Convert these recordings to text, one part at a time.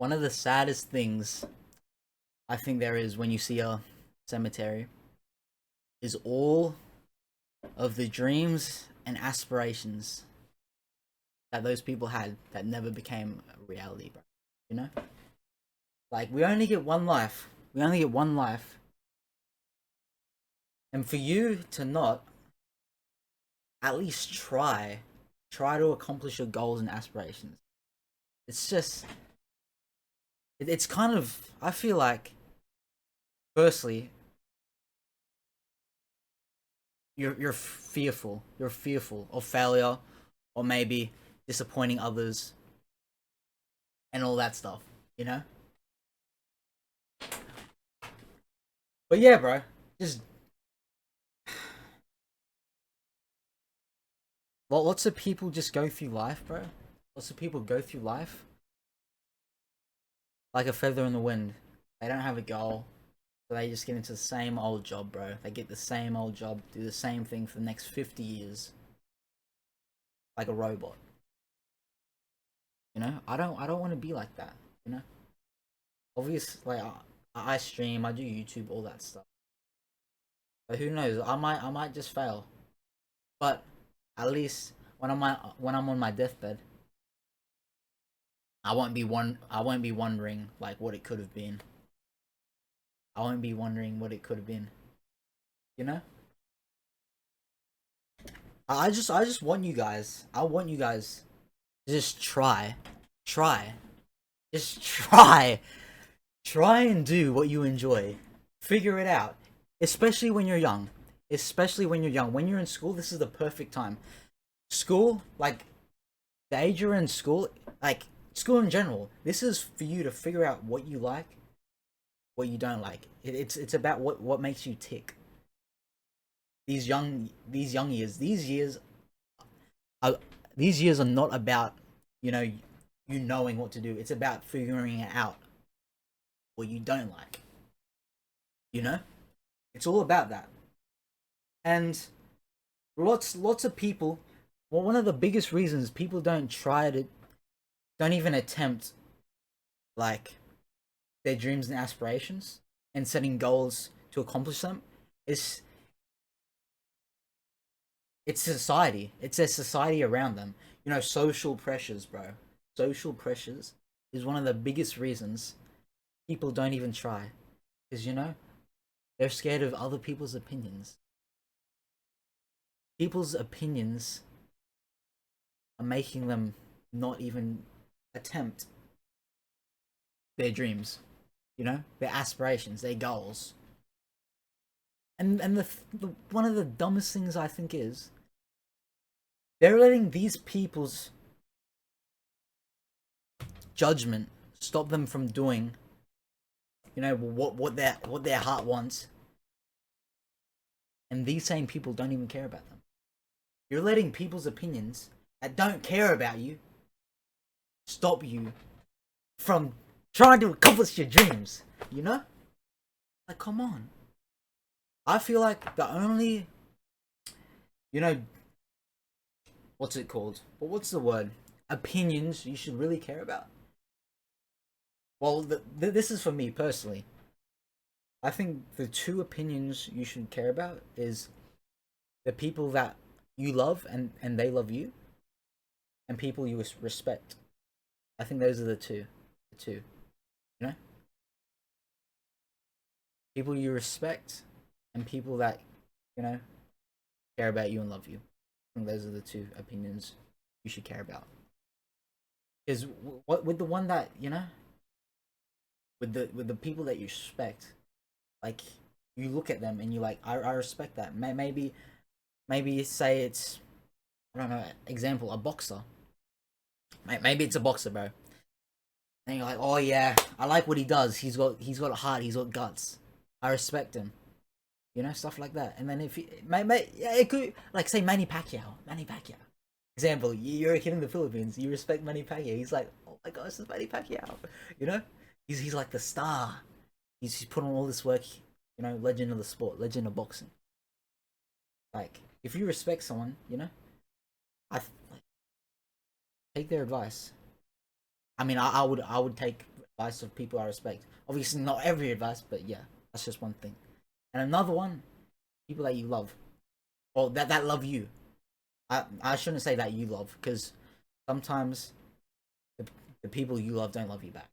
One of the saddest things I think there is when you see a cemetery is all of the dreams and aspirations that those people had that never became a reality, bro. You know? Like, we only get one life. We only get one life. And for you to not at least try to accomplish your goals and aspirations, it's just, it's kind of, I feel like, firstly, you're fearful. You're fearful of failure, or maybe disappointing others, and all that stuff. You know. But yeah, bro, just lots of people just go through life, bro. Lots of people go through life like a feather in the wind. They don't have a goal, so they just get into the same old job, bro. They get the same old job, do the same thing for the next 50 years, like a robot. You know, I don't want to be like that. You know, obviously, like I stream, I do YouTube, all that stuff. But who knows? I might just fail. But at least when I'm on my deathbed, I won't be wondering like what it could have been. I won't be wondering what it could have been. You know? I just want you guys. I want you guys to just try, just try and do what you enjoy. Figure it out, especially when you're young. Especially when you're young. When you're in school, this is the perfect time. School, like the age you're in school, like school in general, this is for you to figure out what you like, what you don't like. It's about what makes you tick. These young years, are these years are not about, you know, you knowing what to do. It's about figuring out what you don't like. You know, it's all about that. And lots of people. Well, one of the biggest reasons people don't even attempt like their dreams and aspirations and setting goals to accomplish them is it's society. It's a society around them. You know, social pressures, bro. Social pressures is one of the biggest reasons people don't even try. Because, you know, they're scared of other people's opinions. People's opinions are making them not even attempt their dreams, you know, their aspirations, their goals. And the one of the dumbest things I think is they're letting these people's judgment stop them from doing, you know, what their heart wants. And these same people don't even care about them. You're letting people's opinions that don't care about you stop you from trying to accomplish your dreams. You know, like, come on. I feel like the only, you know, what's it called? But what's the word? Opinions you should really care about. Well, this is for me personally. I think the two opinions you should care about is the people that you love and they love you, and people you respect. I think those are the two. The two. You know? People you respect and people that, you know, care about you and love you. I think those are the two opinions you should care about. Because what with the one that, you know, with the people that you respect, like, you look at them and you like, I respect that. Maybe say it's, I don't know, example, a boxer. Maybe it's a boxer, bro. And you're like, oh yeah, I like what he does. He's got a heart. He's got guts. I respect him. You know, stuff like that. And then if yeah, it could, like, say Manny Pacquiao. Manny Pacquiao. Example, you're a kid in the Philippines. You respect Manny Pacquiao. He's like, oh my gosh, it's Manny Pacquiao. You know, he's like the star. He's put on all this work. You know, legend of the sport, legend of boxing. Like, if you respect someone, you know, I like, take their advice. I mean, I would take advice of people I respect. Obviously, not every advice, but yeah, that's just one thing. And another one, people that you love, or that love you. I shouldn't say that you love, because sometimes the, the people you love don't love you back.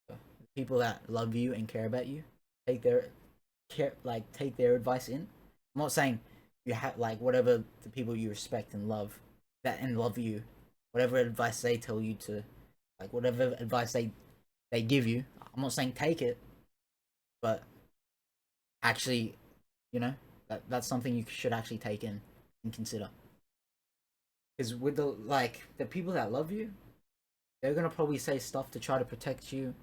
So, the people that love you and care about you, take their take their advice in. I'm not saying you have like whatever the people you respect and love that and love you, whatever advice they tell you to, like whatever advice they give you. I'm not saying take it, but actually, you know, that's something you should actually take in and consider. Because with the people that love you, they're gonna probably say stuff to try to protect you,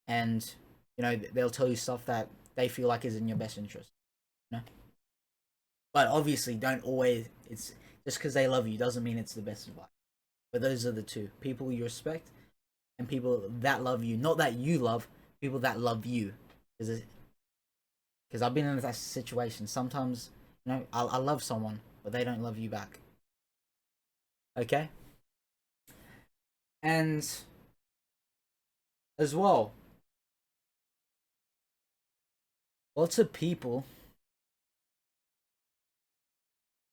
and you know they'll tell you stuff that they feel like is in your best interest. You know? But obviously, don't always. It's just because they love you doesn't mean it's the best advice. But those are the two people you respect and people that love you. Not that you love, people that love you. Because I've been in that situation. Sometimes, you know, I love someone, but they don't love you back. Okay? And as well, lots of people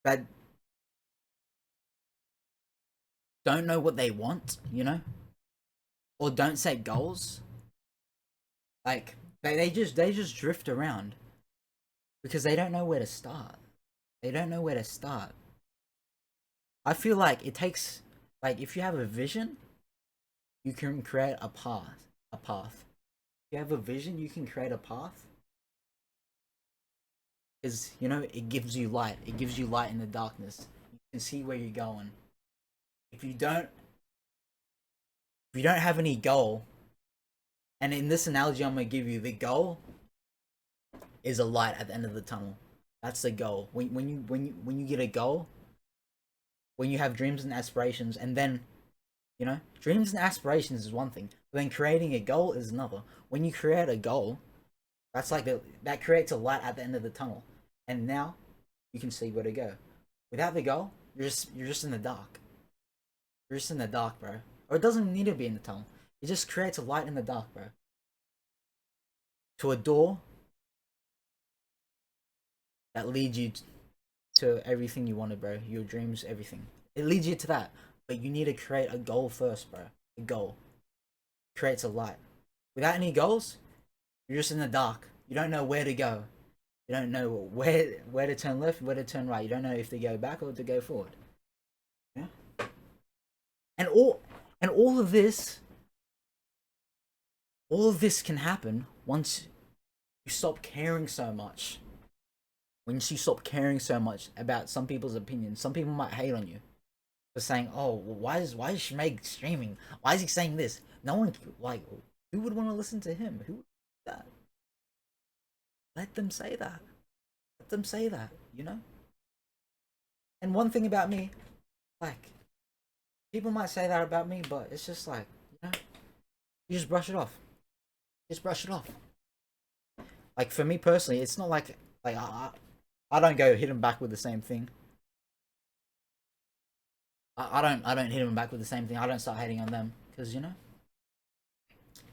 that don't know what they want, you know, or don't set goals. Like they just drift around because they don't know where to start. They don't know where to start. I feel like it takes, like, if you have a vision, you can create a path. A path. If you have a vision, you can create a path. Because, you know, it gives you light. It gives you light in the darkness. You can see where you're going. If you don't have any goal, and in this analogy I'm gonna give you, the goal is a light at the end of the tunnel. That's the goal. When you get a goal, when you have dreams and aspirations, and then, you know, dreams and aspirations is one thing, but then creating a goal is another. When you create a goal, that's like that creates a light at the end of the tunnel, and now you can see where to go. Without the goal, you're just in the dark. You're just in the dark, bro. Or it doesn't need to be in the tunnel. It just creates a light in the dark, bro. To a door that leads you to everything you wanted, bro. Your dreams, everything. It leads you to that. But you need to create a goal first, bro. A goal creates a light. Without any goals, you're just in the dark. You don't know where to go. You don't know where to turn left, where to turn right. You don't know if to go back or to go forward. Yeah. And all of this can happen once you stop caring so much. Once you stop caring so much about some people's opinions, some people might hate on you for saying, "Oh, well, why is Schmeg streaming? Why is he saying this?" No one, like, who would want to listen to him? Who would do that? Let them say that. Let them say that. You know. And one thing about me, like, people might say that about me, but it's just like, you know, you just brush it off. Just brush it off. Like, for me personally, it's not like I don't go hit him back with the same thing. I don't hit him back with the same thing. I don't start hating on them because, you know,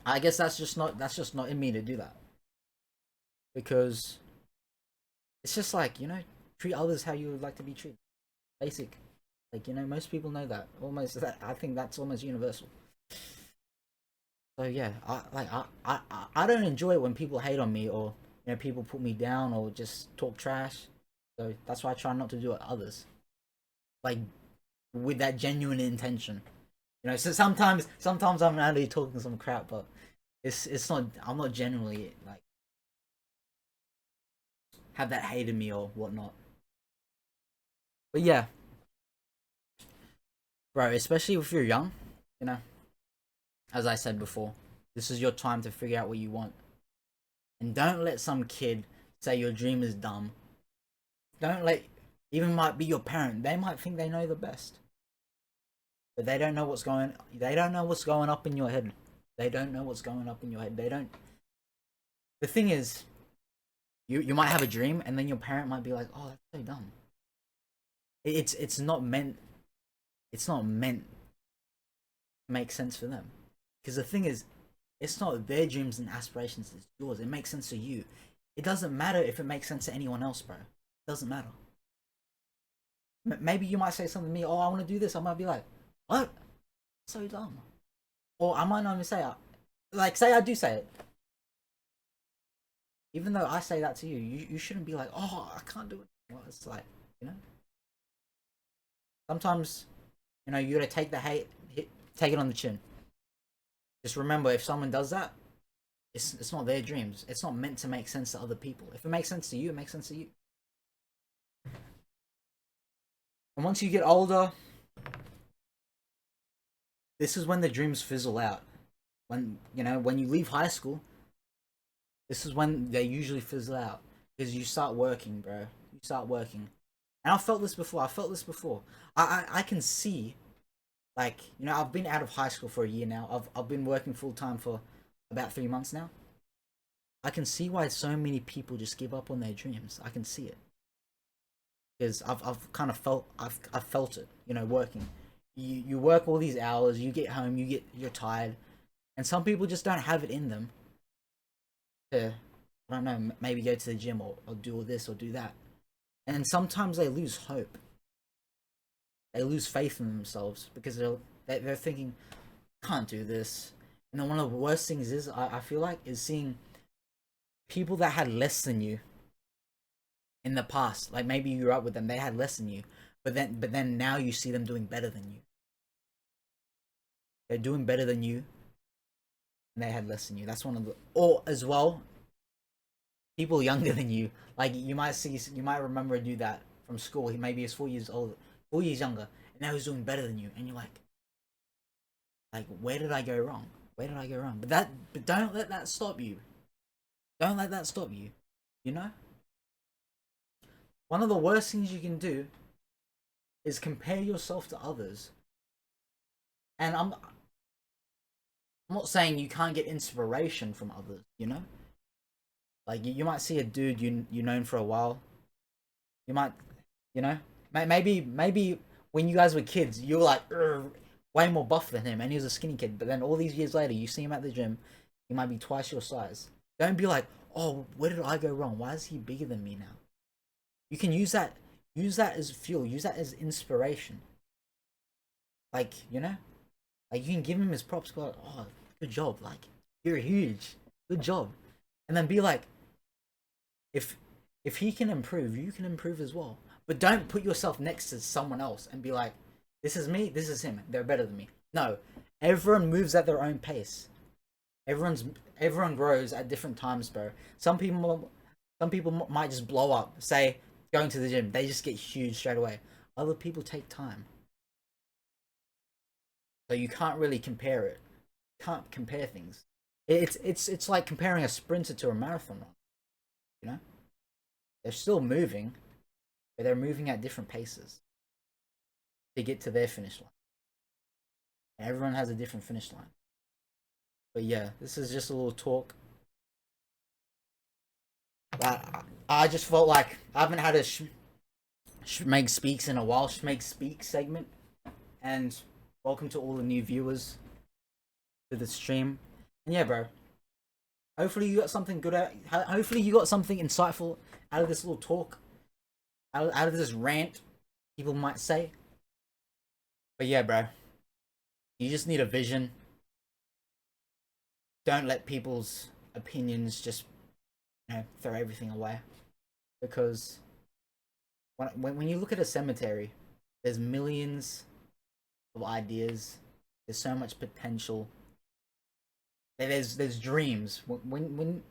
I guess that's just not in me to do that, because it's just like, you know, treat others how you would like to be treated. Basic, like, you know, most people know that. Almost that, I think that's almost universal. So yeah, I don't enjoy it when people hate on me, or, you know, people put me down or just talk trash. So that's why I try not to do it to others, like, with that genuine intention. You know, so sometimes I'm actually talking some crap, but it's not. I'm not genuinely like have that hate in me or whatnot. But yeah, bro, especially if you're young, you know, as I said before, this is your time to figure out what you want, and don't let some kid say your dream is dumb. Don't let, even might be your parent. They might think they know the best, but they don't know what's going. They don't know what's going up in your head. They don't know what's going up in your head. They don't. The thing is, you might have a dream, and then your parent might be like, "Oh, that's so dumb." It's not meant. It's not meant to make sense for them, because the thing is, It's not their dreams and aspirations, it's yours. It makes sense to you. It doesn't matter if it makes sense to anyone else, bro. It doesn't matter. Maybe you might say something to me, oh, I want to do this. I might be like, what? So dumb. Or I might not even say it. Like, say I do say it. Even though I say that to you, you shouldn't be like, oh, I can't do it. Well, it's like, you know? Sometimes, you know, you gotta take the hate, take it on the chin. Just remember, if someone does that, it's not their dreams. It's not meant to make sense to other people. If it makes sense to you, it makes sense to you. And once you get older, this is when the dreams fizzle out. When, you know, when you leave high school, this is when they usually fizzle out. Because you start working, bro. You start working. And I felt this before. I can see, like, you know, I've been out of high school for a year now. I've been working full time for about 3 months now. I can see why so many people just give up on their dreams. I can see it. Because I've kind of I've felt it, you know, working. You work all these hours, you get home, you're tired, and some people just don't have it in them to, I don't know, maybe go to the gym or do all this or do that. And sometimes they lose hope. They lose faith in themselves because they're thinking, can't do this. And then one of the worst things is, I feel like, is seeing people that had less than you in the past. Like, maybe you grew up with them, they had less than you, but then now you see them doing better than you. They're doing better than you, and they had less than you. That's one of the, or as well, people younger than you. Like, you might remember a dude that from school. Maybe he's 4 years old, 4 years younger, and now he's doing better than you. And you're like, where did I go wrong? Where did I go wrong? But don't let that stop you. Don't let that stop you. You know? One of the worst things you can do is compare yourself to others. And I'm not saying you can't get inspiration from others, you know? Like, you might see a dude you known for a while. You might, you know? Maybe when you guys were kids, you were like, way more buff than him, and he was a skinny kid. But then all these years later, you see him at the gym, he might be twice your size. Don't be like, oh, where did I go wrong? Why is he bigger than me now? You can use that as fuel, use that as inspiration. Like, you know? Like, you can give him his props, go like, oh, good job, like, you're huge, good job. And then be like, if he can improve, you can improve as well. But don't put yourself next to someone else and be like, this is me, this is him, they're better than me. No, everyone moves at their own pace. Everyone grows at different times, bro. Some people might just blow up, say, going to the gym, they just get huge straight away. Other people take time. So you can't really compare it. You can't compare things. It's like comparing a sprinter to a marathon runner. You know? They're still moving, but they're moving at different paces to get to their finish line. And everyone has a different finish line. But yeah, this is just a little talk. But I just felt like I haven't had a Schmeg Speaks in a while. Schmeg Speaks segment. And welcome to all the new viewers to the stream. And yeah, bro. Hopefully you got something good out. Hopefully you got something insightful out of this little talk. Out of this rant, people might say. But yeah, bro. You just need a vision. Don't let people's opinions just, you know, throw everything away. Because when you look at a cemetery, there's millions of ideas. There's so much potential. There's dreams. When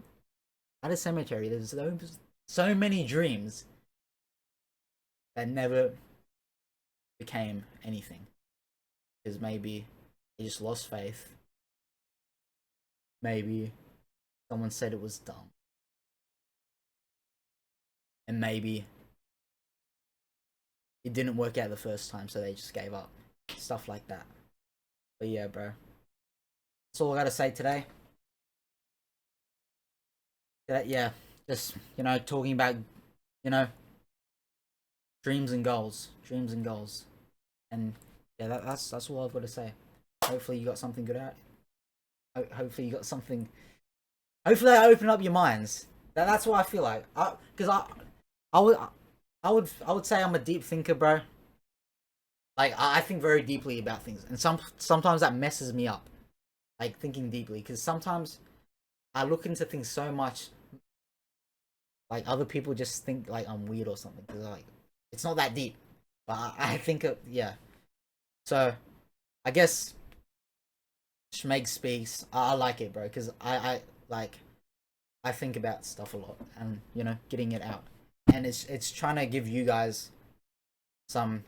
at a cemetery, there's so many dreams that never became anything. Because maybe they just lost faith. Maybe someone said it was dumb. And maybe it didn't work out the first time, so they just gave up. Stuff like that. But yeah, bro. That's all I gotta say today. Yeah, just, you know, talking about, you know, dreams and goals. Dreams and goals. And yeah, that's all I've got to say. Hopefully you got something good out. Hopefully you got something. Hopefully I open up your minds. That's what I feel like. Because I would I would say I'm a deep thinker, bro. Like I think very deeply about things, and sometimes that messes me up. Like thinking deeply, because sometimes I look into things so much. Like other people just think like I'm weird or something. Cause like it's not that deep, but I think yeah. So I guess Schmeg speaks. I like it, bro, because I like I think about stuff a lot, and getting it out, and it's trying to give you guys some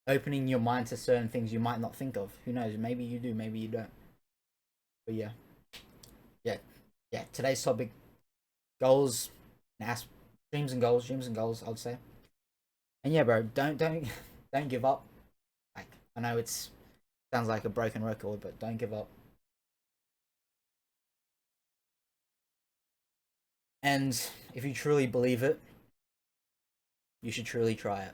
opening your mind to certain things you might not think of. Who knows? Maybe you do, maybe you don't. But yeah, yeah, yeah. Today's topic: goals, dreams and goals. I would say, and yeah, bro, don't give up. Like I know it's sounds like a broken record, but don't give up. And if you truly believe it, you should truly try it.